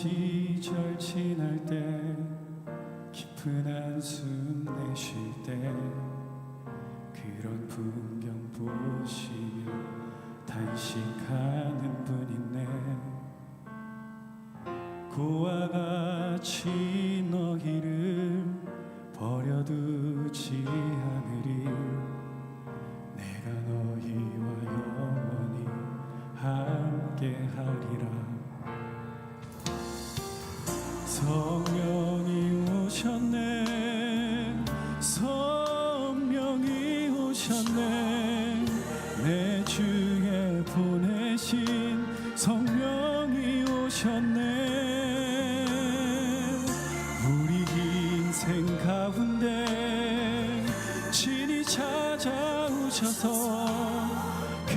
시절 지날 때 깊은 한숨 내쉴 때 그런 풍경 보시며 단식하는 분 있네. 그와 같이 너희를 버려두지 않으리. 내가 너희와 영원히 함께하리라. 성령이 오셨네. 성령이 오셨네. 내 주에 보내신 성령이 오셨네. 우리 인생 가운데 친히 찾아오셔서 그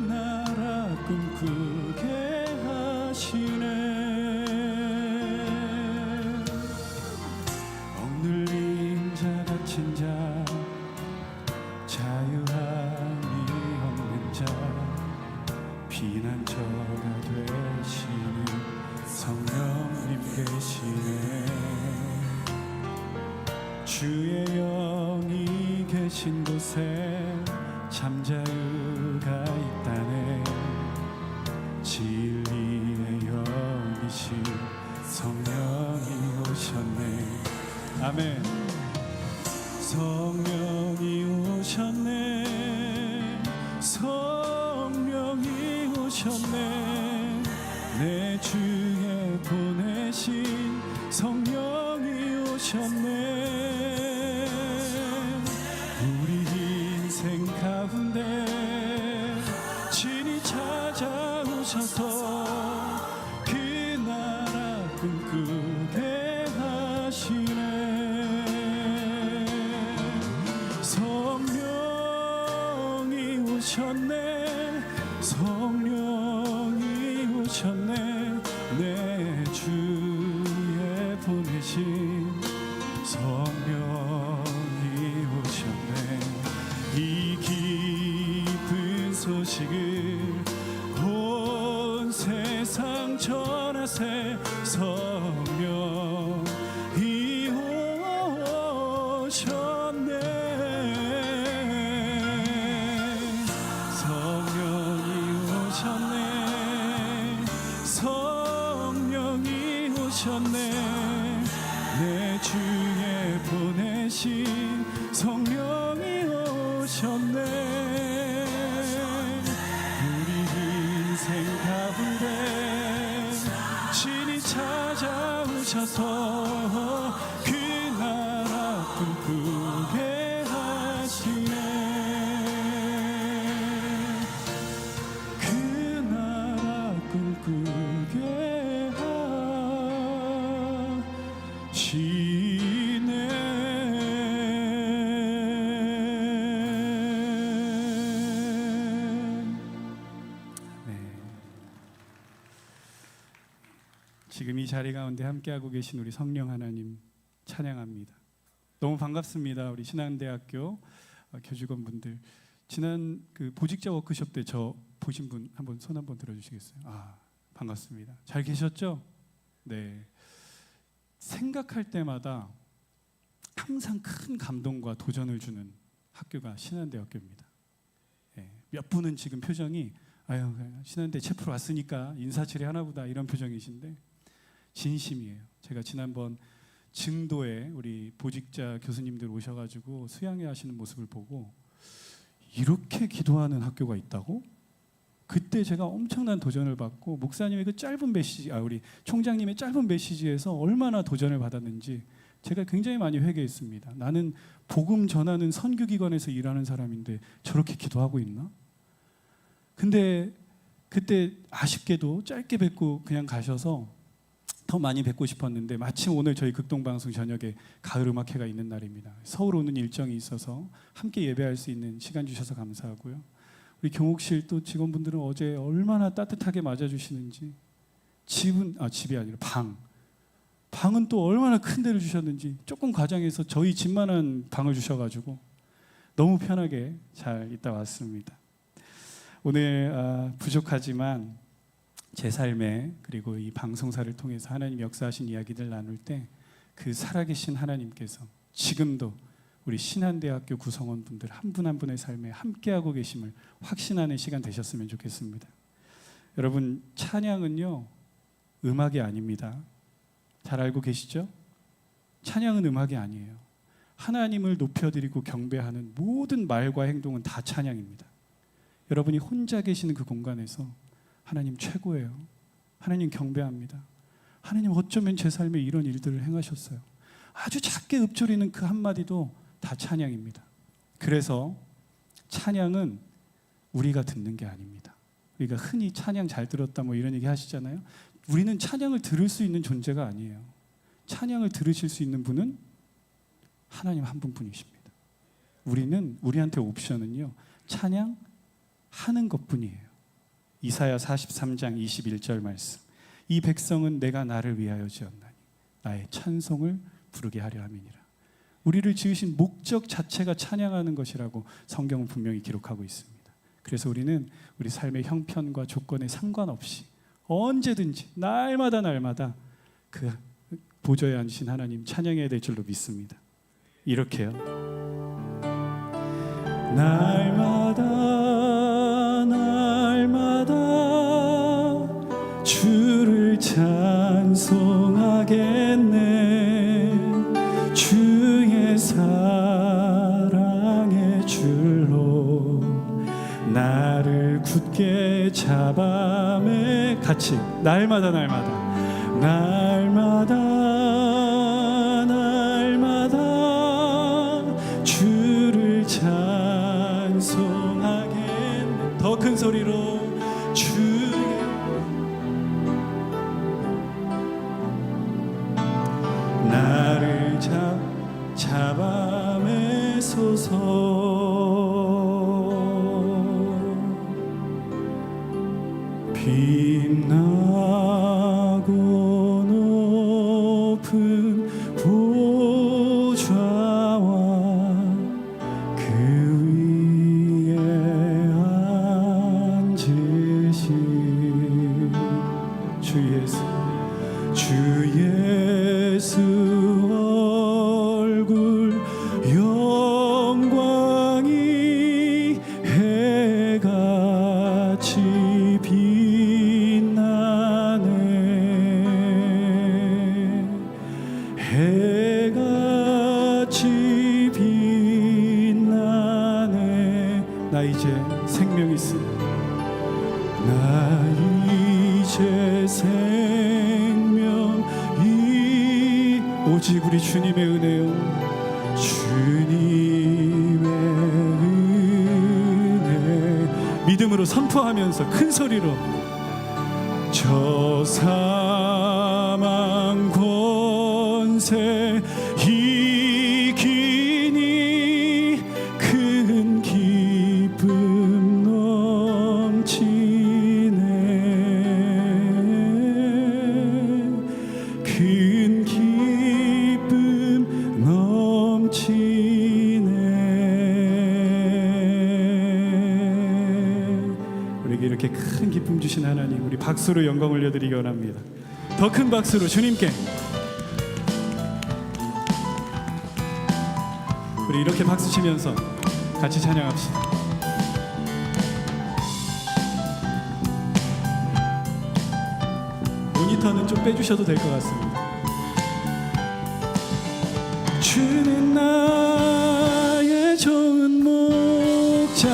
나라 꿈꾸게 하시네. 억눌린 자 갇힌 자 자유함이 없는 자 피난처가 되시는 성령님 계시네. 주의 영이 계신 곳에 잠자유가 있다네. 진리의 영이신 성령이 오셨네. 아멘. 성령이 오셨네. 성령이 오셨네. 내 주에 보내신 성령이 오셨네. 우리 인생 가운데 친히 찾아오셔서 그 나라 꿈꾸게 하시네. 성령이 오셨네. 성령이 오셨네. 내 주에 보내신 성령이 오셨네. 이 기쁜 소식을 온 세상 전하세. 성령이 오셨네. 성령이 오셨네. 성령이 오셨네. 내 주에 보내신 성령이 오셨네. 우리 인생 가운데 친히 찾아오셔서 그 나라 꿈꾸게 하시네. 그 나라 꿈꾸게 하시네. 지금 이 자리 가운데 함께하고 계신 우리 성령 하나님 찬양합니다. 너무 반갑습니다. 우리 신앙대학교 교직원분들, 지난 그 보직자 워크숍 때 저 보신 분 한번 손 한번 들어주시겠어요? 아, 반갑습니다. 잘 계셨죠? 네. 생각할 때마다 항상 큰 감동과 도전을 주는 학교가 신한대학교입니다. 네. 몇 분은 지금 표정이 아유, 신한대 체프로 왔으니까 인사치레 하나보다 이런 표정이신데 진심이에요. 제가 지난번 증도에 우리 보직자 교수님들 오셔가지고 수양회 하시는 모습을 보고 이렇게 기도하는 학교가 있다고? 그때 제가 엄청난 도전을 받고 목사님의 그 짧은 메시지, 우리 총장님의 짧은 메시지에서 얼마나 도전을 받았는지 제가 굉장히 많이 회개했습니다. 나는 복음 전하는 선교기관에서 일하는 사람인데 저렇게 기도하고 있나? 근데 그때 아쉽게도 짧게 뵙고 그냥 가셔서 더 많이 뵙고 싶었는데 마침 오늘 저희 극동방송 저녁에 가을음악회가 있는 날입니다. 서울 오는 일정이 있어서 함께 예배할 수 있는 시간 주셔서 감사하고요. 우리 경옥실 또 직원분들은 어제 얼마나 따뜻하게 맞아주시는지, 집이 아니라 방은 또 얼마나 큰 데를 주셨는지, 조금 과장해서 저희 집만한 방을 주셔가지고 너무 편하게 잘 있다 왔습니다. 오늘 부족하지만 제 삶에 그리고 이 방송사를 통해서 하나님 역사하신 이야기들 나눌 때 그 살아계신 하나님께서 지금도 우리 신한대학교 구성원분들 한 분 한 분의 삶에 함께하고 계심을 확신하는 시간 되셨으면 좋겠습니다. 여러분, 찬양은요 음악이 아닙니다. 잘 알고 계시죠? 찬양은 음악이 아니에요. 하나님을 높여드리고 경배하는 모든 말과 행동은 다 찬양입니다. 여러분이 혼자 계시는 그 공간에서 하나님 최고예요. 하나님 경배합니다. 하나님 어쩌면 제 삶에 이런 일들을 행하셨어요. 아주 작게 읊조리는 그 한마디도 다 찬양입니다. 그래서 찬양은 우리가 듣는 게 아닙니다. 우리가 흔히 찬양 잘 들었다 뭐 이런 얘기 하시잖아요. 우리는 찬양을 들을 수 있는 존재가 아니에요. 찬양을 들으실 수 있는 분은 하나님 한 분뿐이십니다. 우리한테 옵션은요 찬양하는 것뿐이에요. 이사야 43장 21절 말씀. 이 백성은 내가 나를 위하여 지었나니 나의 찬송을 부르게 하려 함이니라. 우리를 지으신 목적 자체가 찬양하는 것이라고 성경은 분명히 기록하고 있습니다. 그래서 우리는 우리 삶의 형편과 조건에 상관없이 언제든지 날마다 그 보좌에 앉으신 하나님 찬양해야 될 줄로 믿습니다. 이렇게요. 날마다 주를 찬송하겠네. 주의 사랑의 줄로 나를 굳게 잡아매. 같이 날마다 주를 찬송하겠네. 더 큰 소리로 나를 잡아매소서. 빛나고 높은 보좌와 그 위에 앉으신 주 예수 얼굴 영광이 해같이 빛나네. 해같이 빛나네. 나 이제 생명 있으니 나 이제 오직 우리 주님의 은혜요. 주님의 은혜 믿음으로 선포하면서 큰 소리로 저 사망 권세 이기니 큰 기쁨 넘치네. 큰 기쁨 넘치네. 우리에게 이렇게 큰 기쁨 주신 하나님, 우리 박수로 영광 올려드리기 원합니다. 더 큰 박수로 주님께. 우리 이렇게 박수 치면서 같이 찬양합시다. 모니터는 좀 빼주셔도 될 것 같습니다. 주는 나의 좋은 목자,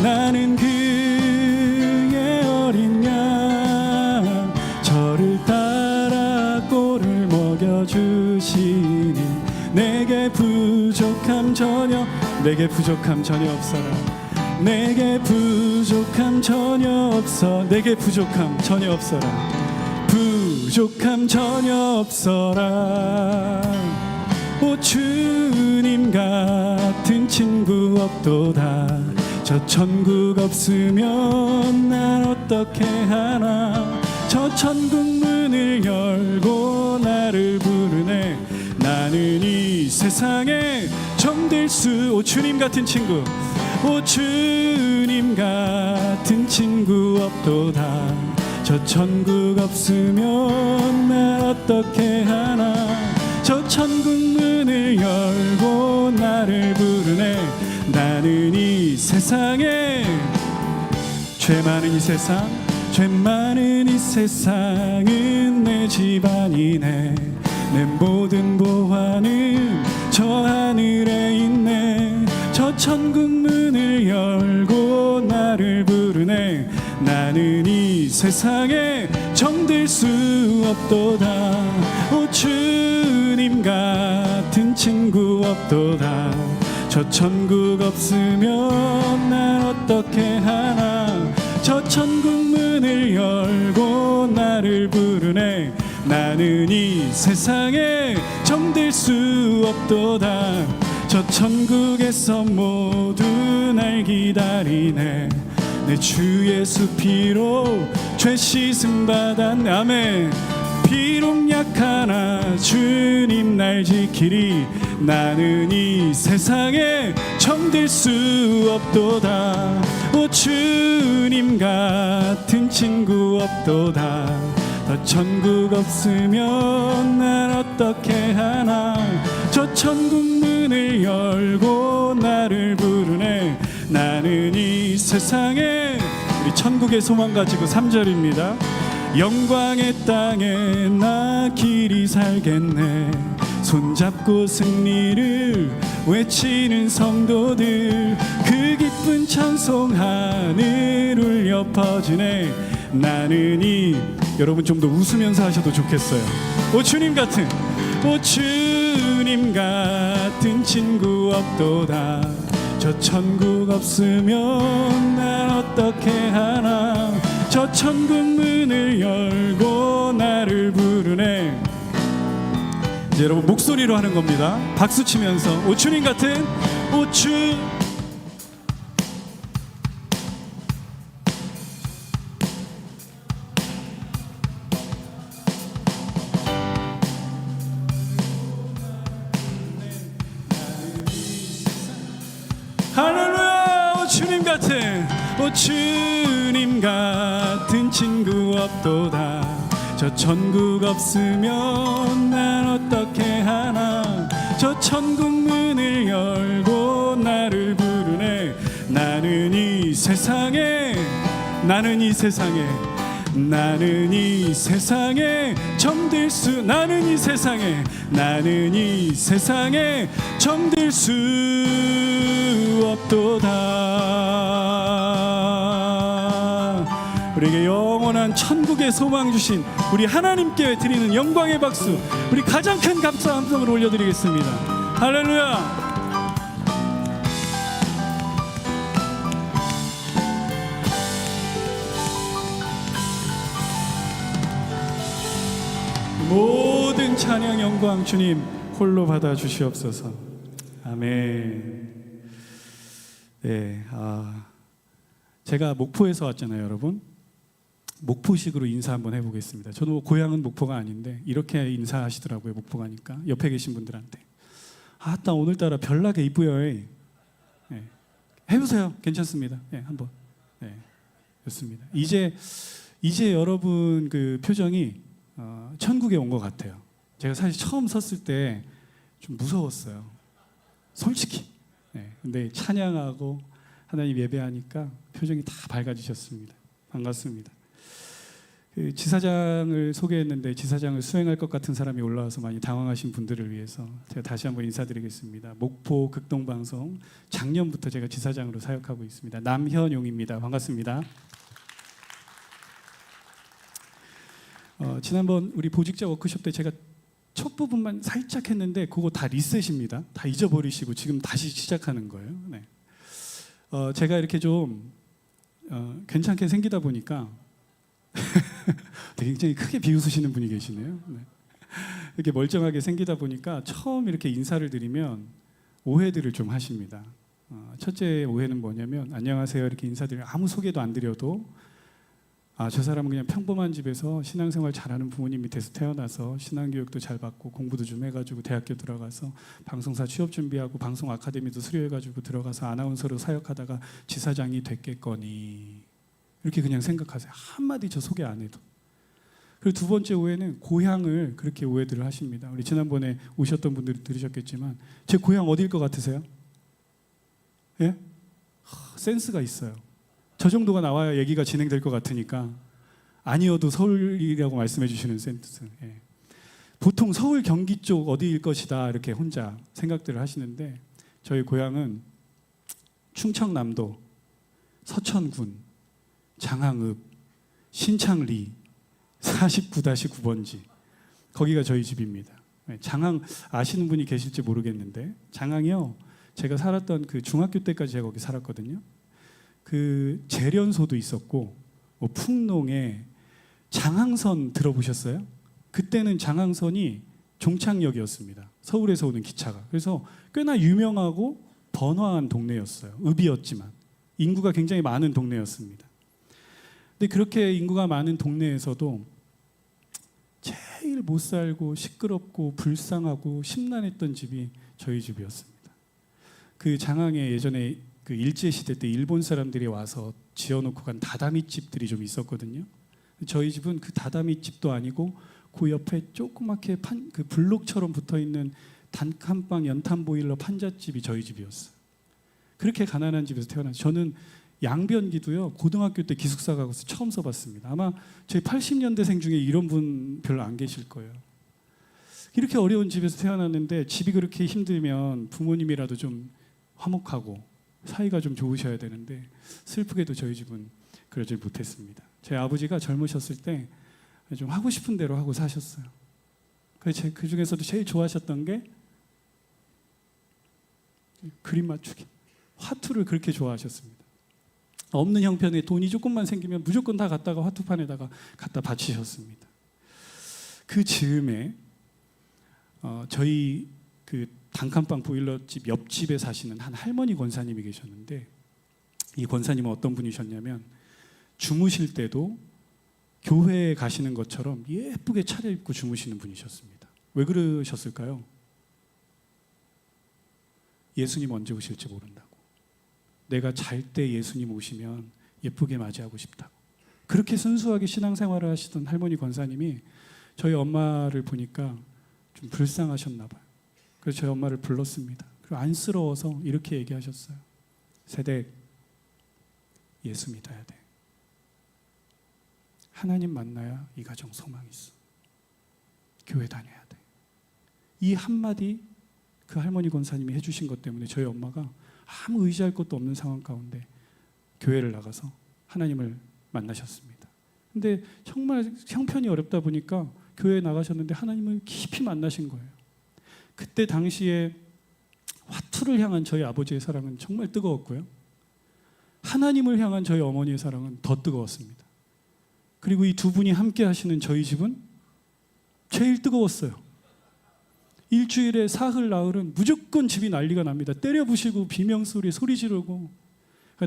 나는 그의 어린 양. 저를 따라 꼴을 먹여주시니 내게 부족함 전혀 없어라. 내게 부족함 전혀 없어. 내게 부족함 전혀 없어라. 부족함 전혀 없어라. 오 주님 같은 친구 없도다. 저 천국 없으면 난 어떻게 하나. 저 천국 문을 열고 나를 부르네. 나는 이 세상에 정될 수. 오 주님 같은 친구, 오 주님 같은 친구 없도다. 저 천국 없으면 나 어떻게 하나. 저 천국 문을 열고 나를 부르네. 나는 이 세상에 죄 많은 이 세상, 죄 많은 이 세상은 내 집안이네. 내 모든 보화는 저 하늘에 있네. 저 천국 문을 열고 나를 부르네. 나는 이 세상에 정들 수 없도다. 오 주님 같은 친구 없도다. 저 천국 없으면 난 어떻게 하나. 저 천국 문을 열고 나를 부르네. 나는 이 세상에 정들 수 없도다. 저 천국에서 모두 날 기다리네. 내 주 예수 피로 죄 씻음 받았네. 아멘. 비록 약하나 주님 날 지키리. 나는 이 세상에 정들 수 없도다. 오 주님 같은 친구 없도다. 더 천국 없으면 난 어떻게 하나. 저 천국 문을 열고 나를 부르네. 나는 이 세상에, 우리 천국의 소망 가지고 3절입니다. 영광의 땅에 나 길이 살겠네. 손잡고 승리를 외치는 성도들, 그 기쁜 찬송 하늘 울려 퍼지네. 나는 이, 여러분 좀 더 웃으면서 하셔도 좋겠어요. 오 주님 같은, 오 주님 같은 친구 없도다. 저 천국 없으면 난 어떻게 하나. 저 천국 문을 열고 나를 부르네. 이제 여러분 목소리로 하는 겁니다. 박수 치면서 오 주님 같은, 오 주. 할렐루야. 오 주님 같은, 오 주님 같은 친구 없도다. 저 천국 없으면 난 어떻게 하나. 저 천국 문을 열고 나를 부르네. 나는 이 세상에, 나는 이 세상에, 나는 이 세상에 정들 수, 나는 이 세상에, 나는 이 세상에 정들 수 없도다. 우리에게 영원한 천국의 소망 주신 우리 하나님께 드리는 영광의 박수, 우리 가장 큰 감사 함성을 올려드리겠습니다. 할렐루야. 모든 찬양 영광 주님 홀로 받아 주시옵소서. 아멘. 네, 제가 목포에서 왔잖아요, 여러분. 목포식으로 인사 한번 해보겠습니다. 저도 고향은 목포가 아닌데 이렇게 인사하시더라고요, 목포 가니까. 옆에 계신 분들한테. 아따 오늘따라 별나게 이쁘요. 네. 해보세요. 괜찮습니다. 네, 한번. 네, 좋습니다. 이제 여러분 그 표정이 천국에 온 것 같아요. 제가 사실 처음 섰을 때 좀 무서웠어요, 솔직히. 네, 근데 찬양하고 하나님 예배하니까 표정이 다 밝아지셨습니다. 반갑습니다. 그 지사장을 소개했는데 지사장을 수행할 것 같은 사람이 올라와서 많이 당황하신 분들을 위해서 제가 다시 한번 인사드리겠습니다. 목포 극동방송 작년부터 제가 지사장으로 사역하고 있습니다. 남현용입니다. 반갑습니다. 지난번 우리 보직자 워크숍 때 제가 첫 부분만 살짝 했는데 그거 다 리셋입니다. 다 잊어버리시고 지금 다시 시작하는 거예요. 네. 제가 이렇게 좀 괜찮게 생기다 보니까 굉장히 크게 비웃으시는 분이 계시네요. 네. 이렇게 멀쩡하게 생기다 보니까 처음 이렇게 인사를 드리면 오해들을 좀 하십니다. 첫째 오해는 뭐냐면 안녕하세요 이렇게 인사드리면 아무 소개도 안 드려도 저 사람은 그냥 평범한 집에서 신앙생활 잘하는 부모님 밑에서 태어나서 신앙교육도 잘 받고 공부도 좀 해가지고 대학교 들어가서 방송사 취업 준비하고 방송 아카데미도 수료해가지고 들어가서 아나운서로 사역하다가 지사장이 됐겠거니 이렇게 그냥 생각하세요. 한마디 저 소개 안 해도. 그리고 두 번째 오해는 고향을 그렇게 오해들을 하십니다. 우리 지난번에 오셨던 분들이 들으셨겠지만 제 고향 어디일 것 같으세요? 예? 센스가 있어요. 저 정도가 나와야 얘기가 진행될 것 같으니까 아니어도 서울이라고 말씀해 주시는 센스. 예. 보통 서울 경기 쪽 어디일 것이다 이렇게 혼자 생각들을 하시는데 저희 고향은 충청남도 서천군 장항읍 신창리 49-9번지 거기가 저희 집입니다. 장항 아시는 분이 계실지 모르겠는데 장항이요. 제가 살았던 그 중학교 때까지 제가 거기 살았거든요. 그 재련소도 있었고 뭐 풍농에 장항선 들어보셨어요? 그때는 장항선이 종착역이었습니다. 서울에서 오는 기차가. 그래서 꽤나 유명하고 번화한 동네였어요. 읍이었지만 인구가 굉장히 많은 동네였습니다. 근데 그렇게 인구가 많은 동네에서도 제일 못 살고 시끄럽고 불쌍하고 심란했던 집이 저희 집이었습니다. 그 장항에 예전에 그 일제 시대 때 일본 사람들이 와서 지어놓고 간 다다미 집들이 좀 있었거든요. 저희 집은 그 다다미 집도 아니고 그 옆에 조그맣게 그 블록처럼 붙어 있는 단칸방 연탄 보일러 판잣집이 저희 집이었어요. 그렇게 가난한 집에서 태어났어요. 저는 양변기도요 고등학교 때 기숙사 가서 처음 써봤습니다. 아마 저희 80년대생 중에 이런 분 별로 안 계실 거예요. 이렇게 어려운 집에서 태어났는데 집이 그렇게 힘들면 부모님이라도 좀 화목하고 사이가 좀 좋으셔야 되는데 슬프게도 저희 집은 그러질 못했습니다. 제 아버지가 젊으셨을 때 좀 하고 싶은 대로 하고 사셨어요. 그래서 그 중에서도 제일 좋아하셨던 게 그림 맞추기, 화투를 그렇게 좋아하셨습니다. 없는 형편에 돈이 조금만 생기면 무조건 다 갖다가 화투판에다가 갖다 바치셨습니다. 그 즈음에 저희 그 단칸방 보일러집 옆집에 사시는 한 할머니 권사님이 계셨는데 이 권사님은 어떤 분이셨냐면 주무실 때도 교회에 가시는 것처럼 예쁘게 차려입고 주무시는 분이셨습니다. 왜 그러셨을까요? 예수님 언제 오실지 모른다고. 내가 잘 때 예수님 오시면 예쁘게 맞이하고 싶다고. 그렇게 순수하게 신앙생활을 하시던 할머니 권사님이 저희 엄마를 보니까 좀 불쌍하셨나 봐요. 그래서 저희 엄마를 불렀습니다. 그리고 안쓰러워서 이렇게 얘기하셨어요. 세댁, 예수 믿어야 돼. 하나님 만나야 이 가정 소망이 있어. 교회 다녀야 돼. 이 한마디 그 할머니 권사님이 해주신 것 때문에 저희 엄마가 아무 의지할 것도 없는 상황 가운데 교회를 나가서 하나님을 만나셨습니다. 근데 정말 형편이 어렵다 보니까 교회에 나가셨는데 하나님을 깊이 만나신 거예요. 그때 당시에 화투를 향한 저희 아버지의 사랑은 정말 뜨거웠고요. 하나님을 향한 저희 어머니의 사랑은 더 뜨거웠습니다. 그리고 이 두 분이 함께 하시는 저희 집은 제일 뜨거웠어요. 일주일에 사흘 나흘은 무조건 집이 난리가 납니다. 때려 부시고 비명소리 소리 지르고.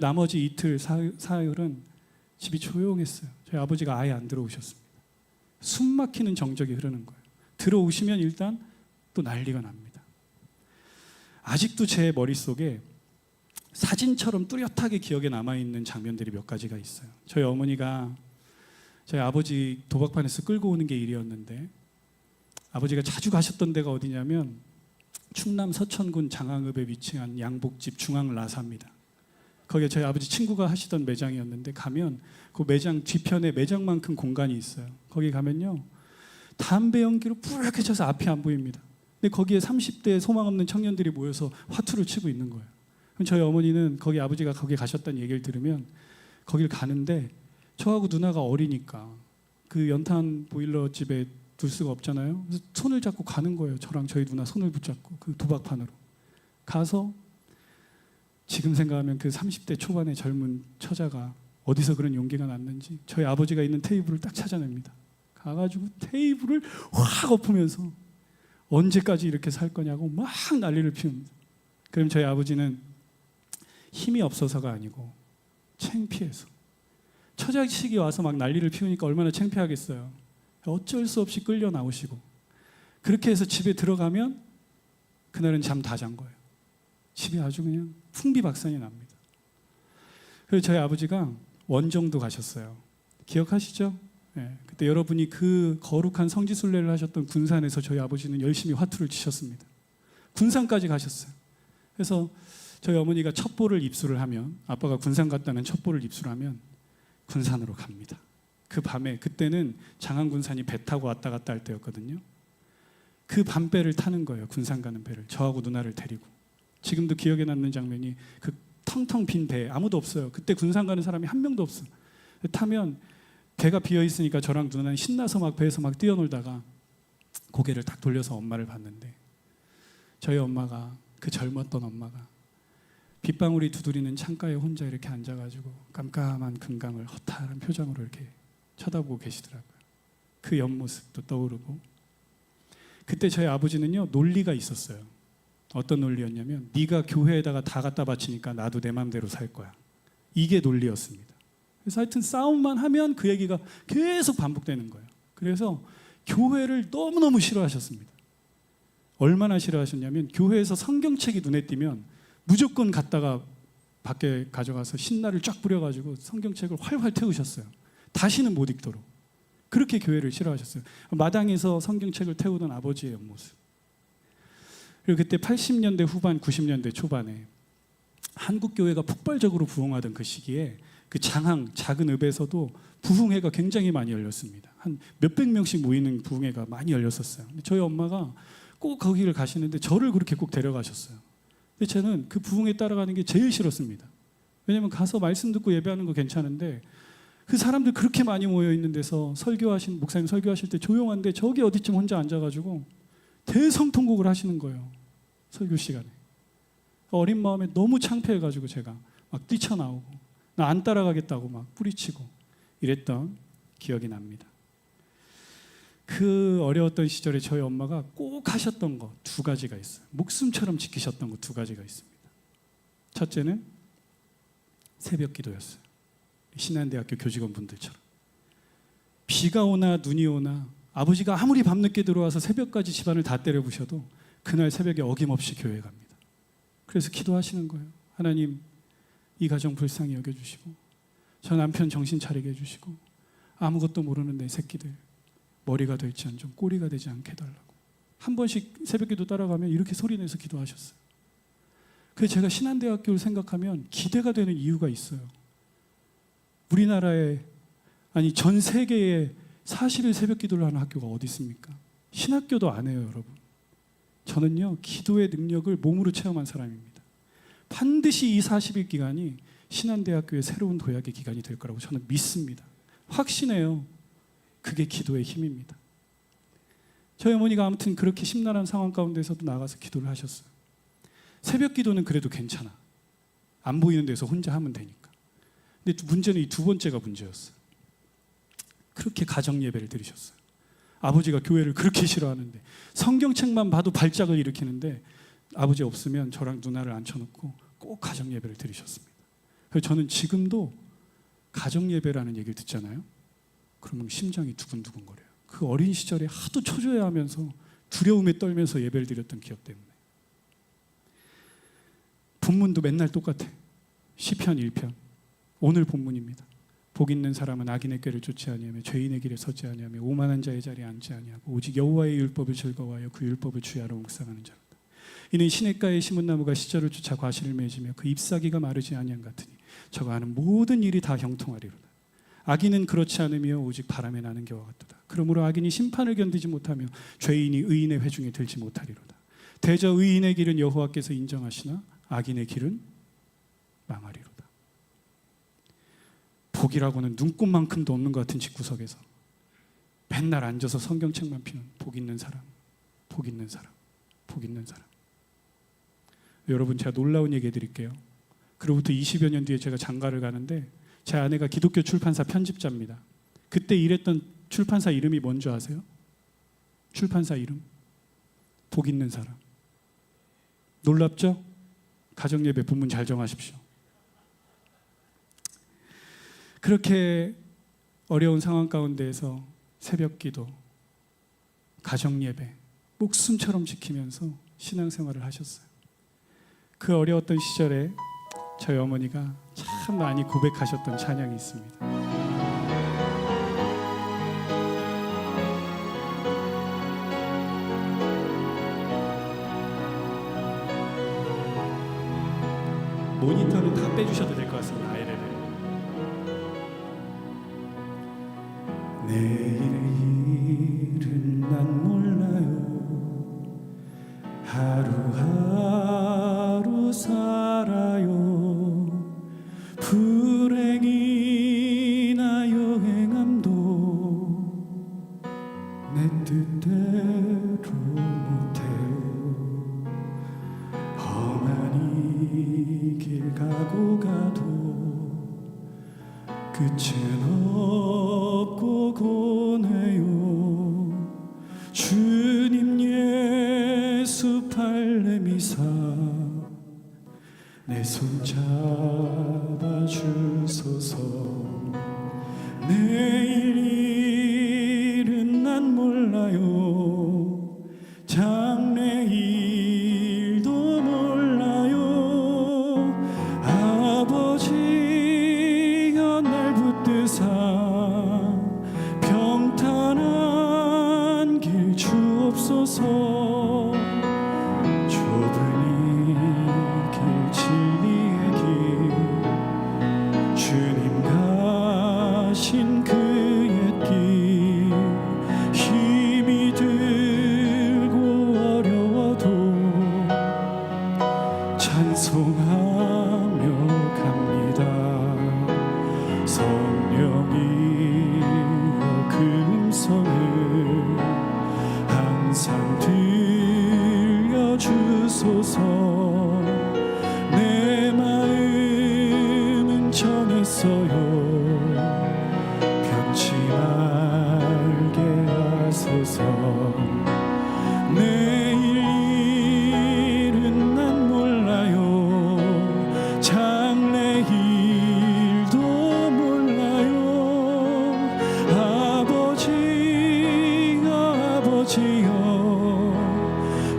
나머지 이틀 사흘은 집이 조용했어요. 저희 아버지가 아예 안 들어오셨습니다. 숨 막히는 정적이 흐르는 거예요. 들어오시면 일단 또 난리가 납니다. 아직도 제 머릿속에 사진처럼 뚜렷하게 기억에 남아있는 장면들이 몇 가지가 있어요. 저희 어머니가 저희 아버지 도박판에서 끌고 오는 게 일이었는데 아버지가 자주 가셨던 데가 어디냐면 충남 서천군 장항읍에 위치한 양복집 중앙라사입니다. 거기에 저희 아버지 친구가 하시던 매장이었는데 가면 그 매장 뒤편에 매장만큼 공간이 있어요. 거기 가면요 담배 연기로 뿌옇게 쳐서 앞이 안 보입니다. 근데 거기에 30대 소망 없는 청년들이 모여서 화투를 치고 있는 거예요. 그럼 저희 어머니는 거기 아버지가 거기 가셨다는 얘기를 들으면 거길 가는데 저하고 누나가 어리니까 그 연탄 보일러 집에 둘 수가 없잖아요. 그래서 손을 잡고 가는 거예요. 저랑 저희 누나 손을 붙잡고 그 도박판으로 가서 지금 생각하면 그 30대 초반의 젊은 처자가 어디서 그런 용기가 났는지 저희 아버지가 있는 테이블을 딱 찾아냅니다. 가가지고 테이블을 확 엎으면서 언제까지 이렇게 살 거냐고 막 난리를 피웁니다. 그럼 저희 아버지는 힘이 없어서가 아니고 창피해서 처자식이 와서 막 난리를 피우니까 얼마나 창피하겠어요. 어쩔 수 없이 끌려 나오시고 그렇게 해서 집에 들어가면 그날은 잠 다 잔 거예요. 집이 아주 그냥 풍비박산이 납니다. 그래서 저희 아버지가 원정도 가셨어요. 기억하시죠? 네, 그때 여러분이 그 거룩한 성지순례를 하셨던 군산에서 저희 아버지는 열심히 화투를 치셨습니다. 군산까지 가셨어요. 그래서 저희 어머니가 첩보를 입수를 하면, 아빠가 군산 갔다는 첩보를 입수하면 군산으로 갑니다. 그 밤에, 그때는 장안군산이 배 타고 왔다 갔다 할 때였거든요. 그 밤배를 타는 거예요. 군산 가는 배를. 저하고 누나를 데리고. 지금도 기억에 남는 장면이 그 텅텅 빈 배, 아무도 없어요. 그때 군산 가는 사람이 한 명도 없어요. 타면 배가 비어 있으니까 저랑 누나는 신나서 막 배에서 막 뛰어놀다가 고개를 딱 돌려서 엄마를 봤는데, 저희 엄마가, 그 젊었던 엄마가 빗방울이 두드리는 창가에 혼자 이렇게 앉아가지고 깜깜한 금강을 허탈한 표정으로 이렇게 쳐다보고 계시더라고요. 그 옆모습도 떠오르고. 그때 저희 아버지는요, 논리가 있었어요. 어떤 논리였냐면, 네가 교회에다가 다 갖다 바치니까 나도 내 마음대로 살 거야. 이게 논리였습니다. 그래서 하여튼 싸움만 하면 그 얘기가 계속 반복되는 거예요. 그래서 교회를 너무너무 싫어하셨습니다. 얼마나 싫어하셨냐면, 교회에서 성경책이 눈에 띄면 무조건 갖다가 밖에 가져가서 신나를 쫙 뿌려가지고 성경책을 활활 태우셨어요. 다시는 못 읽도록. 그렇게 교회를 싫어하셨어요. 마당에서 성경책을 태우던 아버지의 옆모습. 그리고 그때 80년대 후반, 90년대 초반에 한국 교회가 폭발적으로 부흥하던 그 시기에 그 장항, 작은 읍에서도 부흥회가 굉장히 많이 열렸습니다. 한 몇백 명씩 모이는 부흥회가 많이 열렸었어요. 근데 저희 엄마가 꼭 거기를 가시는데 저를 그렇게 꼭 데려가셨어요. 근데 저는 그 부흥회 따라가는 게 제일 싫었습니다. 왜냐하면 가서 말씀 듣고 예배하는 거 괜찮은데, 그 사람들 그렇게 많이 모여 있는 데서 설교하신 목사님 설교하실 때 조용한데 저기 어디쯤 혼자 앉아가지고 대성통곡을 하시는 거예요. 설교 시간에. 어린 마음에 너무 창피해가지고 제가 막 뛰쳐나오고 나 안 따라가겠다고 막 뿌리치고 이랬던 기억이 납니다. 그 어려웠던 시절에 저희 엄마가 꼭 하셨던 거 두 가지가 있어요. 목숨처럼 지키셨던 거 두 가지가 있습니다. 첫째는 새벽 기도였어요. 신한대학교 교직원 분들처럼 비가 오나 눈이 오나 아버지가 아무리 밤늦게 들어와서 새벽까지 집안을 다 때려부셔도 그날 새벽에 어김없이 교회에 갑니다. 그래서 기도하시는 거예요. 하나님, 이 가정 불쌍히 여겨주시고 저 남편 정신 차리게 해주시고 아무것도 모르는 내 새끼들 머리가 될지언정 꼬리가 되지 않게 해달라고. 한 번씩 새벽기도 따라가면 이렇게 소리내서 기도하셨어요. 그래서 제가 신한대학교를 생각하면 기대가 되는 이유가 있어요. 우리나라에, 아니 전 세계에 40일 새벽기도를 하는 학교가 어디 있습니까? 신학교도 안 해요, 여러분. 저는요, 기도의 능력을 몸으로 체험한 사람입니다. 반드시 이 40일 기간이 신한대학교의 새로운 도약의 기간이 될 거라고 저는 믿습니다. 확신해요. 그게 기도의 힘입니다. 저희 어머니가 아무튼 그렇게 심란한 상황 가운데서도 나가서 기도를 하셨어요. 새벽 기도는 그래도 괜찮아. 안 보이는 데서 혼자 하면 되니까. 근데 문제는 이 두 번째가 문제였어요. 그렇게 가정 예배를 드리셨어요. 아버지가 교회를 그렇게 싫어하는데 성경책만 봐도 발작을 일으키는데 아버지 없으면 저랑 누나를 앉혀놓고 꼭 가정 예배를 드리셨습니다. 그래서 저는 지금도 가정 예배라는 얘기를 듣잖아요. 그러면 심장이 두근두근거려요. 그 어린 시절에 하도 초조해하면서 두려움에 떨면서 예배를 드렸던 기억 때문에. 본문도 맨날 똑같아. 시편 1편. 오늘 본문입니다. 복 있는 사람은 악인의 꾀를 쫓지 아니하며 죄인의 길에 서지 아니하며 오만한 자의 자리에 앉지 아니하고 오직 여호와의 율법을 즐거워하여 그 율법을 주야로 묵상하는 자로다. 이는 시냇가에 심은 나무가 시절을 쫓아 과실을 맺으며 그 잎사귀가 마르지 아니한 같으니 저가 하는 모든 일이 다 형통하리로다. 악인은 그렇지 않으며 오직 바람에 나는 겨와 같도다. 그러므로 악인이 심판을 견디지 못하며 죄인이 의인의 회중에 들지 못하리로다. 대저 의인의 길은 여호와께서 인정하시나 악인의 길은 망하리로다. 복이라고는 눈꽃만큼도 없는 것 같은 집구석에서 맨날 앉아서 성경책만 피는 복 있는 사람, 복 있는 사람, 복 있는 사람. 여러분, 제가 놀라운 얘기 해드릴게요. 그로부터 20여 년 뒤에 제가 장가를 가는데 제 아내가 기독교 출판사 편집자입니다. 그때 일했던 출판사 이름이 뭔지 아세요? 출판사 이름? 복 있는 사람. 놀랍죠? 가정예배 본문 잘 정하십시오. 그렇게 어려운 상황 가운데에서 새벽기도, 가정예배, 목숨처럼 지키면서 신앙생활을 하셨어요. 그 어려웠던 시절에 저희 어머니가 참 참 많이 고백하셨던 찬양이 있습니다. 모니터는 다 빼주셔도 될 것 같습니다. 아이레벨. 내일은 난 몰라요. 하루하루 살아요. 불행이나 여행함도 내 뜻대로 못해요. 험한 이 길 가고 가도 끝은 없고 고뇌요. 주님 예수 발레미사 내 손 잡아주소서. 내일 일은 난 몰라요. 장래일도 몰라요. 아버지여 날 붙드사 평탄한 길 주옵소서. 좁은 이 길 진리의 길 주님 가신 그의 길 힘이 들고 어려워도 찬송하며 갑니다. 성령이여 그 음성을 항상 들려주소서. 내 마음은 정했어요. 변치 말게 하소서. 내일 일은 난 몰라요. 장래일도 몰라요. 아버지여 아버지여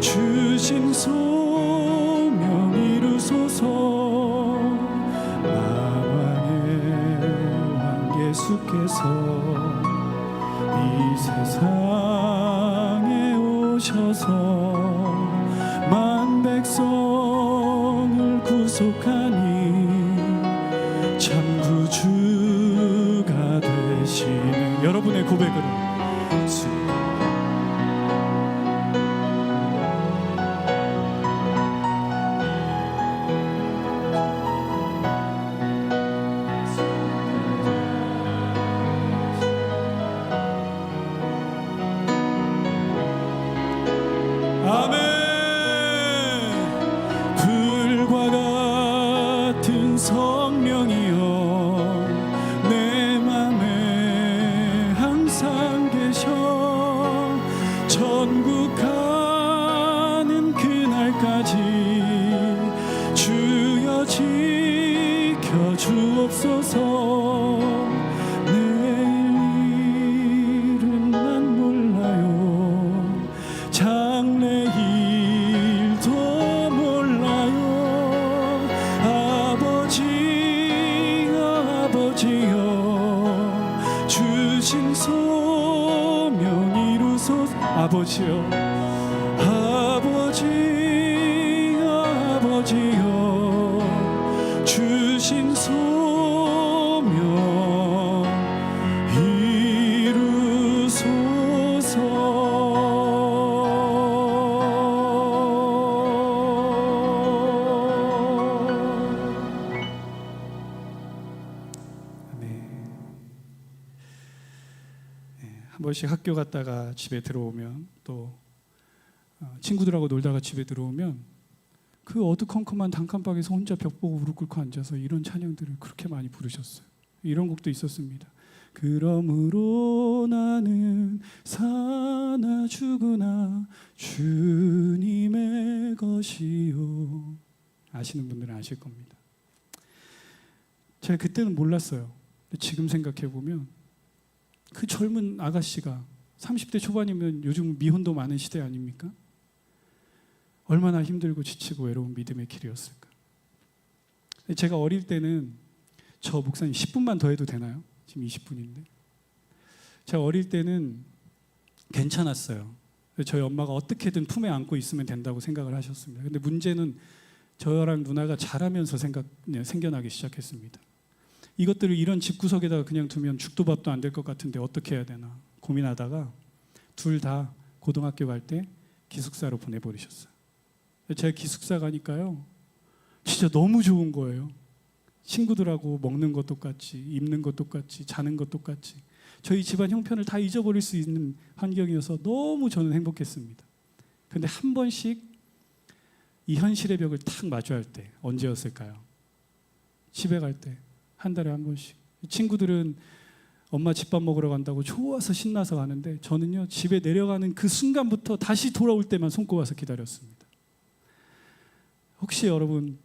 주신 소명 이루소서. 만왕의 왕 예수께서 이 세상에 오셔서 만 백성을 구속하니 참 구주가 되시는 여러분의 고백으로 아멘. 불과 같은 성령이여 내 맘에 항상 계셔. 천국 가는 그날까지 주여 지켜 주옵소서. 내일은 난 몰라요. 장래일도 몰라요. 아버지여 아버지여 주신 소명 이루소서. 아버지여 아버지여 아버지여 주신 소명 한 번씩 학교 갔다가 집에 들어오면 또 친구들하고 놀다가 집에 들어오면 그 어두컴컴한 단칸방에서 혼자 벽 보고 무릎 꿇고 앉아서 이런 찬양들을 그렇게 많이 부르셨어요. 이런 곡도 있었습니다. 그러므로 나는 사나 죽으나 주님의 것이요. 아시는 분들은 아실 겁니다. 제가 그때는 몰랐어요. 근데 지금 생각해보면 그 젊은 아가씨가 30대 초반이면 요즘 미혼도 많은 시대 아닙니까? 얼마나 힘들고 지치고 외로운 믿음의 길이었을까. 제가 어릴 때는 저 목사님 10분만 더 해도 되나요? 지금 20분인데. 제가 어릴 때는 괜찮았어요. 저희 엄마가 어떻게든 품에 안고 있으면 된다고 생각을 하셨습니다. 근데 문제는 저랑 누나가 자라면서 생겨나기 시작했습니다. 이것들을 이런 집구석에다가 그냥 두면 죽도 밥도 안 될 것 같은데 어떻게 해야 되나 고민하다가 둘 다 고등학교 갈 때 기숙사로 보내버리셨어요. 제가 기숙사 가니까요 진짜 너무 좋은 거예요. 친구들하고 먹는 것 똑같이, 입는 것 똑같이, 자는 것 똑같이, 저희 집안 형편을 다 잊어버릴 수 있는 환경이어서 너무 저는 행복했습니다. 근데 한 번씩 이 현실의 벽을 탁 마주할 때 언제였을까요? 집에 갈 때 한 달에 한 번씩. 친구들은 엄마 집밥 먹으러 간다고 좋아서 신나서 가는데 저는요 집에 내려가는 그 순간부터 다시 돌아올 때만 손꼽아서 기다렸습니다. 혹시 여러분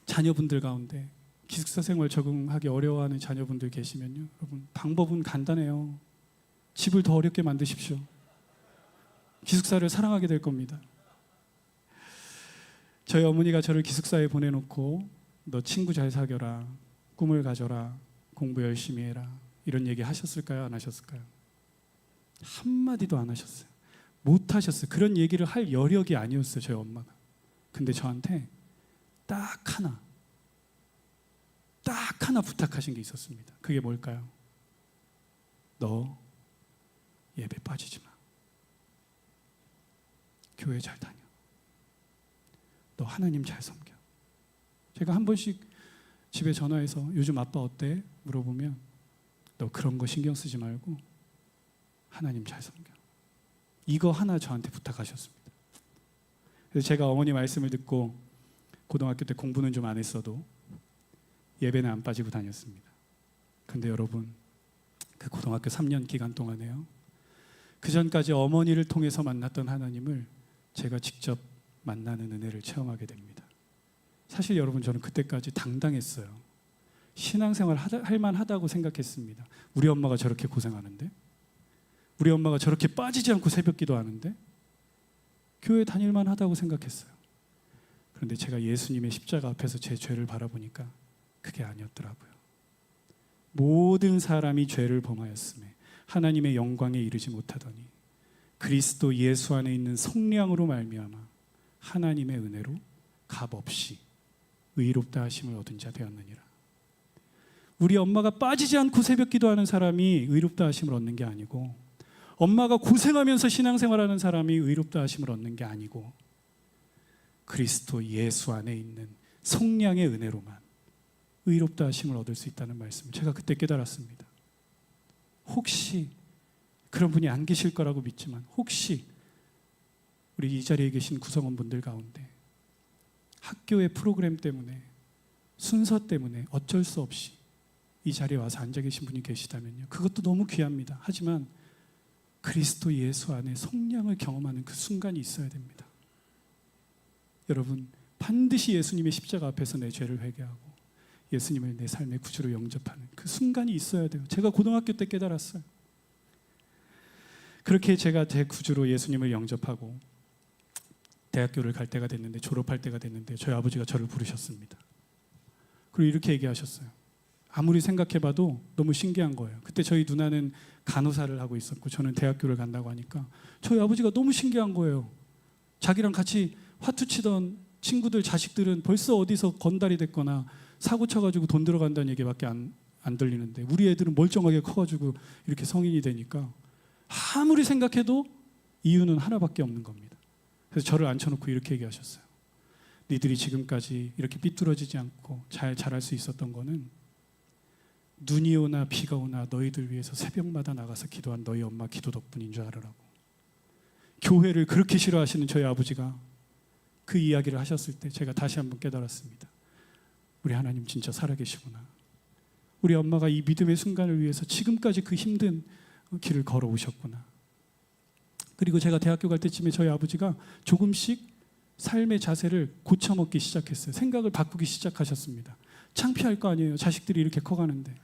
자녀분들 가운데 기숙사 생활 적응하기 어려워하는 자녀분들 계시면요, 여러분 방법은 간단해요. 집을 더 어렵게 만드십시오. 기숙사를 사랑하게 될 겁니다. 저희 어머니가 저를 기숙사에 보내놓고 너 친구 잘 사겨라, 꿈을 가져라, 공부 열심히 해라 이런 얘기 하셨을까요? 안 하셨을까요? 한마디도 안 하셨어요. 못 하셨어요. 그런 얘기를 할 여력이 아니었어요, 저희 엄마가. 근데 저한테 딱 하나 부탁하신 게 있었습니다. 그게 뭘까요? 너 예배 빠지지 마. 교회 잘 다녀. 너 하나님 잘 섬겨. 제가 한 번씩 집에 전화해서 요즘 아빠 어때? 물어보면 너 그런 거 신경 쓰지 말고 하나님 잘 섬겨. 이거 하나 저한테 부탁하셨습니다. 그래서 제가 어머니 말씀을 듣고 고등학교 때 공부는 좀 안 했어도 예배는 안 빠지고 다녔습니다. 근데 여러분 그 고등학교 3년 기간 동안에요, 그 전까지 어머니를 통해서 만났던 하나님을 제가 직접 만나는 은혜를 체험하게 됩니다. 사실 여러분 저는 그때까지 당당했어요. 신앙생활 할 만하다고 생각했습니다. 우리 엄마가 저렇게 고생하는데, 우리 엄마가 저렇게 빠지지 않고 새벽 기도하는데 교회 다닐 만하다고 생각했어요. 그런데 제가 예수님의 십자가 앞에서 제 죄를 바라보니까 그게 아니었더라고요. 모든 사람이 죄를 범하였음에 하나님의 영광에 이르지 못하더니 그리스도 예수 안에 있는 성령으로 말미암아 하나님의 은혜로 값없이 의롭다 하심을 얻은 자 되었느니라. 우리 엄마가 빠지지 않고 새벽 기도하는 사람이 의롭다 하심을 얻는 게 아니고, 엄마가 고생하면서 신앙생활하는 사람이 의롭다 하심을 얻는 게 아니고, 그리스도 예수 안에 있는 성령의 은혜로만 의롭다 하심을 얻을 수 있다는 말씀을 제가 그때 깨달았습니다. 혹시 그런 분이 안 계실 거라고 믿지만 혹시 우리 이 자리에 계신 구성원분들 가운데 학교의 프로그램 때문에, 순서 때문에 어쩔 수 없이 이 자리에 와서 앉아 계신 분이 계시다면요, 그것도 너무 귀합니다. 하지만 그리스도 예수 안에 성령을 경험하는 그 순간이 있어야 됩니다. 여러분 반드시 예수님의 십자가 앞에서 내 죄를 회개하고 예수님을 내 삶의 구주로 영접하는 그 순간이 있어야 돼요. 제가 고등학교 때 깨달았어요. 그렇게 제가 제 구주로 예수님을 영접하고 대학교를 갈 때가 됐는데, 졸업할 때가 됐는데 저희 아버지가 저를 부르셨습니다. 그리고 이렇게 얘기하셨어요. 아무리 생각해봐도 너무 신기한 거예요. 그때 저희 누나는 간호사를 하고 있었고 저는 대학교를 간다고 하니까 저희 아버지가 너무 신기한 거예요. 자기랑 같이 화투 치던 친구들 자식들은 벌써 어디서 건달이 됐거나 사고 쳐가지고 돈 들어간다는 얘기밖에 안 들리는데 우리 애들은 멀쩡하게 커가지고 이렇게 성인이 되니까 아무리 생각해도 이유는 하나밖에 없는 겁니다. 그래서 저를 앉혀놓고 이렇게 얘기하셨어요. 니들이 지금까지 이렇게 삐뚤어지지 않고 잘 자랄 수 있었던 거는 눈이 오나 비가 오나 너희들 위해서 새벽마다 나가서 기도한 너희 엄마 기도 덕분인 줄 알으라고. 교회를 그렇게 싫어하시는 저희 아버지가 그 이야기를 하셨을 때 제가 다시 한번 깨달았습니다. 우리 하나님 진짜 살아계시구나. 우리 엄마가 이 믿음의 순간을 위해서 지금까지 그 힘든 길을 걸어오셨구나. 그리고 제가 대학교 갈 때쯤에 저희 아버지가 조금씩 삶의 자세를 고쳐먹기 시작했어요. 생각을 바꾸기 시작하셨습니다. 창피할 거 아니에요. 자식들이 이렇게 커가는데.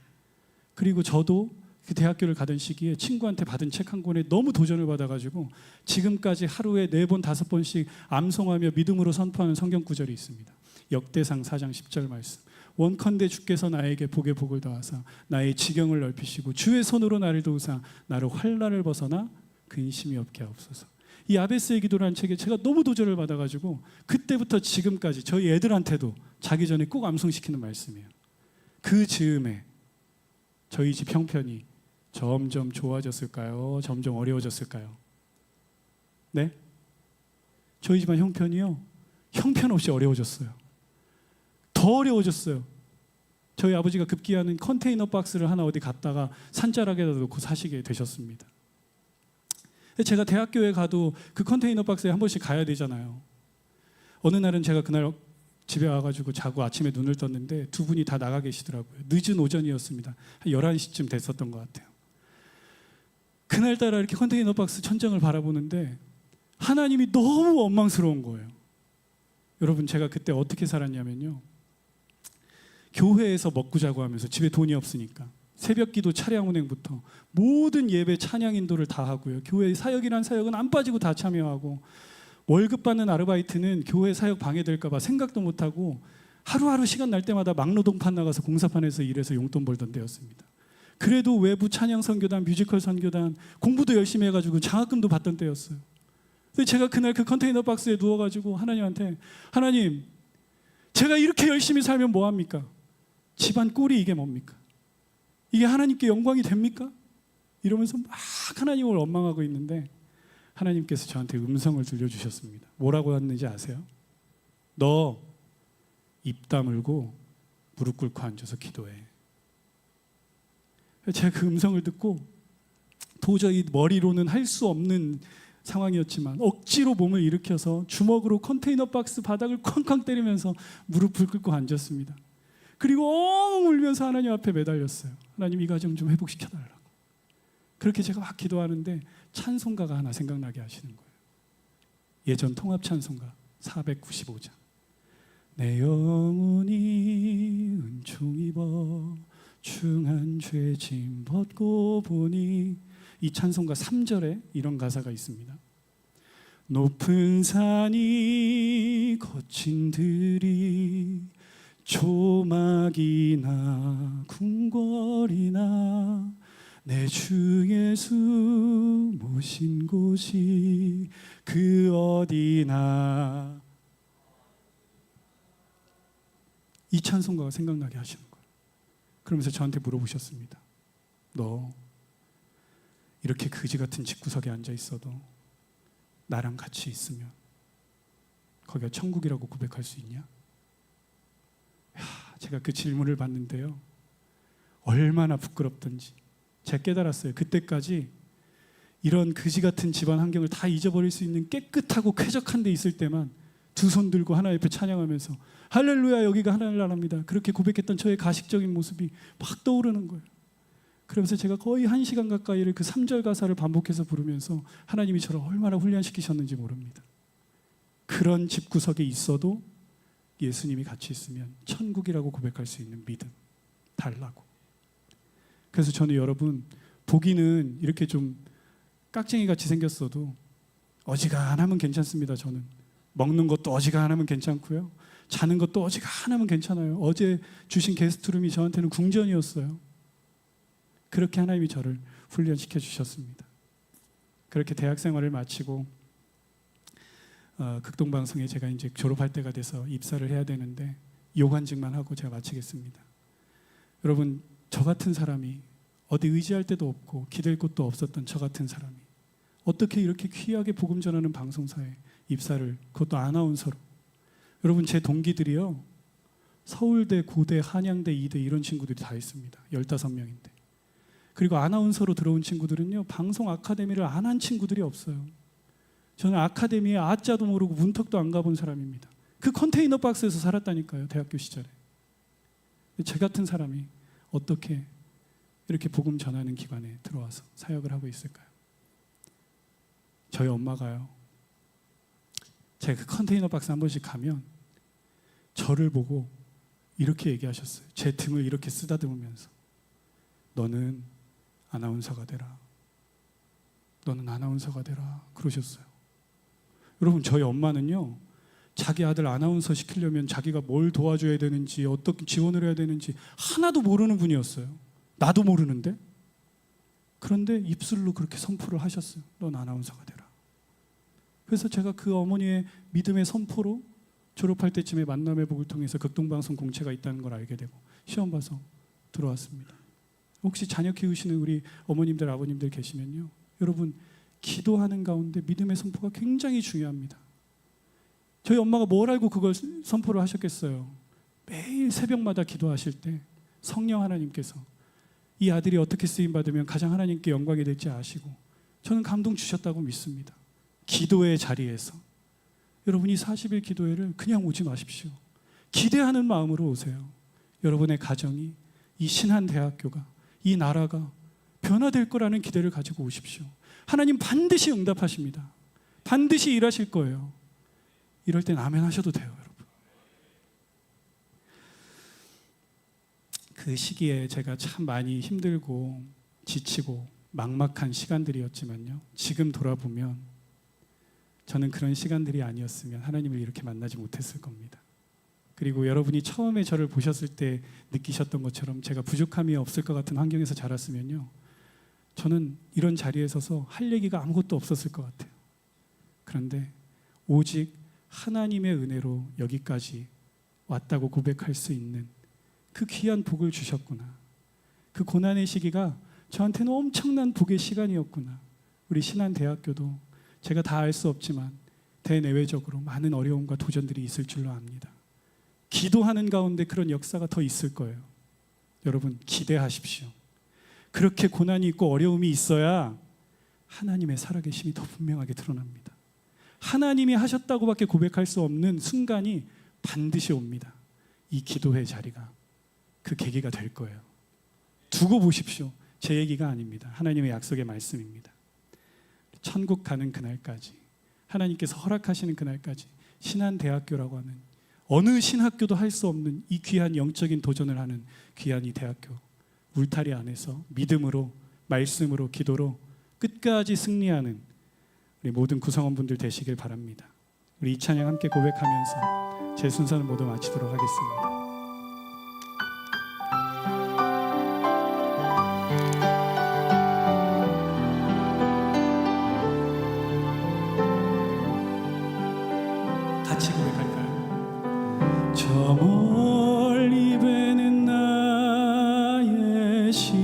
그리고 저도 그 대학교를 가던 시기에 친구한테 받은 책 한 권에 너무 도전을 받아가지고 지금까지 하루에 4번, 5번씩 암송하며 믿음으로 선포하는 성경 구절이 있습니다. 역대상 4장 10절 말씀. 원컨대 주께서 나에게 복의 복을 더하사 나의 지경을 넓히시고 주의 손으로 나를 도우사 나를 환난을 벗어나 근심이 없게 하옵소서. 이 야베스의 기도라는 책에 제가 너무 도전을 받아가지고 그때부터 지금까지 저희 애들한테도 자기 전에 꼭 암송시키는 말씀이에요. 그 즈음에 저희 집 형편이 점점 좋아졌을까요? 점점 어려워졌을까요? 네? 저희 집안 형편이요, 형편없이 어려워졌어요. 더 어려워졌어요. 저희 아버지가 급기야는 컨테이너 박스를 하나 어디 갔다가 산자락에다 놓고 사시게 되셨습니다. 제가 대학교에 가도 그 컨테이너 박스에 한 번씩 가야 되잖아요. 어느 날은 제가 그날 집에 와가지고 자고 아침에 눈을 떴는데 두 분이 다 나가 계시더라고요. 늦은 오전이었습니다. 한 11시쯤 됐었던 것 같아요. 그날따라 이렇게 컨테이너 박스 천장을 바라보는데 하나님이 너무 원망스러운 거예요. 여러분, 제가 그때 어떻게 살았냐면요, 교회에서 먹고 자고 하면서 집에 돈이 없으니까 새벽 기도 차량 운행부터 모든 예배 찬양 인도를 다 하고요. 교회 사역이란 사역은 안 빠지고 다 참여하고, 월급 받는 아르바이트는 교회 사역 방해될까 봐 생각도 못하고 하루하루 시간 날 때마다 막노동판 나가서 공사판에서 일해서 용돈 벌던 때였습니다. 그래도 외부 찬양 선교단, 뮤지컬 선교단 공부도 열심히 해가지고 장학금도 받던 때였어요. 근데 제가 그날 그 컨테이너 박스에 누워가지고 하나님한테, 하나님, 제가 이렇게 열심히 살면 뭐합니까? 집안 꼴이 이게 뭡니까? 이게 하나님께 영광이 됩니까? 이러면서 막 하나님을 원망하고 있는데 하나님께서 저한테 음성을 들려주셨습니다. 뭐라고 했는지 아세요? 너 입 다물고 무릎 꿇고 앉아서 기도해. 제가 그 음성을 듣고 도저히 머리로는 할 수 없는 상황이었지만 억지로 몸을 일으켜서 주먹으로 컨테이너 박스 바닥을 쾅쾅 때리면서 무릎을 꿇고 앉았습니다. 그리고 엉 울면서 하나님 앞에 매달렸어요. 하나님, 이 가정 좀 회복시켜달라고. 그렇게 제가 막 기도하는데 찬송가가 하나 생각나게 하시는 거예요. 예전 통합 찬송가 495장. 내 영혼이 은총 입어 중한 죄짐 벗고 보니, 이 찬송가 3절에 이런 가사가 있습니다. 높은 산이 거친 들이 조막이나 궁궐이나 내 주 예수 모신 곳이 그 어디나, 이 찬송가가 생각나게 하시는 거예요. 그러면서 저한테 물어보셨습니다. 너 이렇게 그지 같은 집구석에 앉아 있어도 나랑 같이 있으면 거기가 천국이라고 고백할 수 있냐? 제가 그 질문을 받는데요, 얼마나 부끄럽던지 제가 깨달았어요. 그때까지 이런 그지 같은 집안 환경을 다 잊어버릴 수 있는 깨끗하고 쾌적한 데 있을 때만 두 손 들고 하나님 앞에 찬양하면서 할렐루야, 여기가 하나님 나라입니다, 그렇게 고백했던 저의 가식적인 모습이 막 떠오르는 거예요. 그러면서 제가 거의 1시간 가까이를 그 3절 가사를 반복해서 부르면서 하나님이 저를 얼마나 훈련시키셨는지 모릅니다. 그런 집구석에 있어도 예수님이 같이 있으면 천국이라고 고백할 수 있는 믿음 달라고. 그래서 저는 여러분, 보기는 이렇게 좀 깍쟁이같이 생겼어도 어지간하면 괜찮습니다. 저는 먹는 것도 어지간하면 괜찮고요, 자는 것도 어지간하면 괜찮아요. 어제 주신 게스트룸이 저한테는 궁전이었어요. 그렇게 하나님이 저를 훈련시켜 주셨습니다. 그렇게 대학 생활을 마치고 극동방송에 제가 이제 졸업할 때가 돼서 입사를 해야 되는데 요관직만 하고 제가 마치겠습니다. 여러분, 저 같은 사람이, 어디 의지할 데도 없고 기댈 곳도 없었던 저 같은 사람이 어떻게 이렇게 귀하게 복음 전하는 방송사에 입사를, 그것도 아나운서로. 여러분, 제 동기들이요, 서울대, 고대, 한양대, 이대 이런 친구들이 다 있습니다. 15명인데. 그리고 아나운서로 들어온 친구들은요, 방송 아카데미를 안 한 친구들이 없어요. 저는 아카데미에 아자도 모르고 문턱도 안 가본 사람입니다. 그 컨테이너 박스에서 살았다니까요, 대학교 시절에. 제 같은 사람이 어떻게 이렇게 복음 전하는 기관에 들어와서 사역을 하고 있을까요? 저희 엄마가요, 제가 그 컨테이너 박스 한 번씩 가면 저를 보고 이렇게 얘기하셨어요. 제 등을 이렇게 쓰다듬으면서, 너는 아나운서가 되라, 너는 아나운서가 되라 그러셨어요. 여러분, 저희 엄마는요, 자기 아들 아나운서 시키려면 자기가 뭘 도와줘야 되는지, 어떻게 지원을 해야 되는지 하나도 모르는 분이었어요. 나도 모르는데. 그런데 입술로 그렇게 선포를 하셨어요. 넌 아나운서가 되라. 그래서 제가 그 어머니의 믿음의 선포로 졸업할 때쯤에 만남의 복을 통해서 극동방송 공채가 있다는 걸 알게 되고 시험 봐서 들어왔습니다. 혹시 자녀 키우시는 우리 어머님들, 아버님들 계시면요, 여러분 기도하는 가운데 믿음의 선포가 굉장히 중요합니다. 저희 엄마가 뭘 알고 그걸 선포를 하셨겠어요. 매일 새벽마다 기도하실 때 성령 하나님께서 이 아들이 어떻게 쓰임받으면 가장 하나님께 영광이 될지 아시고 저는 감동 주셨다고 믿습니다. 기도의 자리에서 여러분이 40일 기도회를 그냥 오지 마십시오. 기대하는 마음으로 오세요. 여러분의 가정이, 이 신한대학교가, 이 나라가 변화될 거라는 기대를 가지고 오십시오. 하나님 반드시 응답하십니다. 반드시 일하실 거예요. 이럴 땐 아멘 하셔도 돼요, 여러분. 그 시기에 제가 참 많이 힘들고 지치고 막막한 시간들이었지만요, 지금 돌아보면 저는 그런 시간들이 아니었으면 하나님을 이렇게 만나지 못했을 겁니다. 그리고 여러분이 처음에 저를 보셨을 때 느끼셨던 것처럼 제가 부족함이 없을 것 같은 환경에서 자랐으면요, 저는 이런 자리에 서서 할 얘기가 아무것도 없었을 것 같아요. 그런데 오직 하나님의 은혜로 여기까지 왔다고 고백할 수 있는 그 귀한 복을 주셨구나. 그 고난의 시기가 저한테는 엄청난 복의 시간이었구나. 우리 신한대학교도 제가 다 알 수 없지만 대내외적으로 많은 어려움과 도전들이 있을 줄로 압니다. 기도하는 가운데 그런 역사가 더 있을 거예요. 여러분 기대하십시오. 그렇게 고난이 있고 어려움이 있어야 하나님의 살아계심이 더 분명하게 드러납니다. 하나님이 하셨다고밖에 고백할 수 없는 순간이 반드시 옵니다. 이 기도회 자리가 그 계기가 될 거예요. 두고 보십시오. 제 얘기가 아닙니다. 하나님의 약속의 말씀입니다. 천국 가는 그날까지, 하나님께서 허락하시는 그날까지 신한대학교라고 하는 어느 신학교도 할 수 없는 이 귀한 영적인 도전을 하는 귀한 이 대학교 울타리 안에서 믿음으로, 말씀으로, 기도로 끝까지 승리하는 우리 모든 구성원분들 되시길 바랍니다. 우리 이 찬양 함께 고백하면서 제 순서를 모두 마치도록 하겠습니다. 같이 고백할까요? 저 멀리 배는 나의 시온성,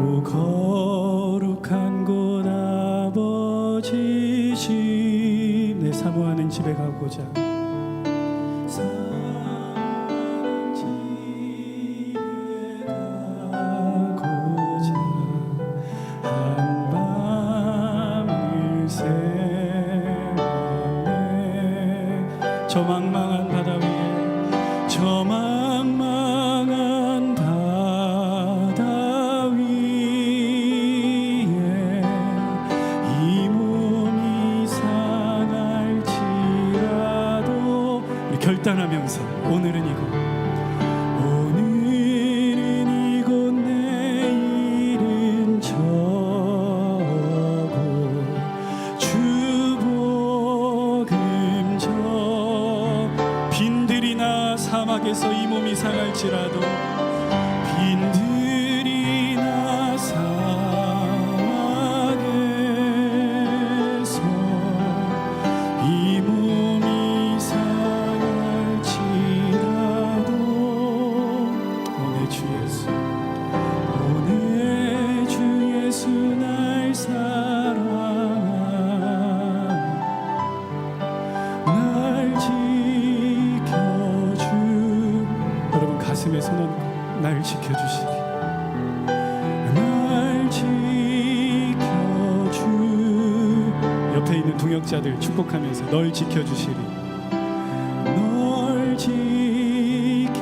오 거룩한 곳 아버지 집, 내 사모하는 집에 가고자, 사모하는 집에 가고자 한밤을 새웠네. 저 망망한 바다 위에, 저 망망한 바다 위에 이 몸이 상할지라도 우리 결단하면서 오늘은 이곳, 오늘은 이곳, 내일은 저곳, 주복음 저 빈들이나 사막에서 이 몸이 상할지라도, 빈들이나 사막에서 이 몸이 상할지라도, 오늘 주 예수, 오늘 주 예수 날 사랑하니 날 지켜주. 여러분 가슴에 손 얹고 날 지켜주시리, 날 지켜주. 옆에 있는 동역자들 축복하면서 널 지켜주시리, 널 지켜주.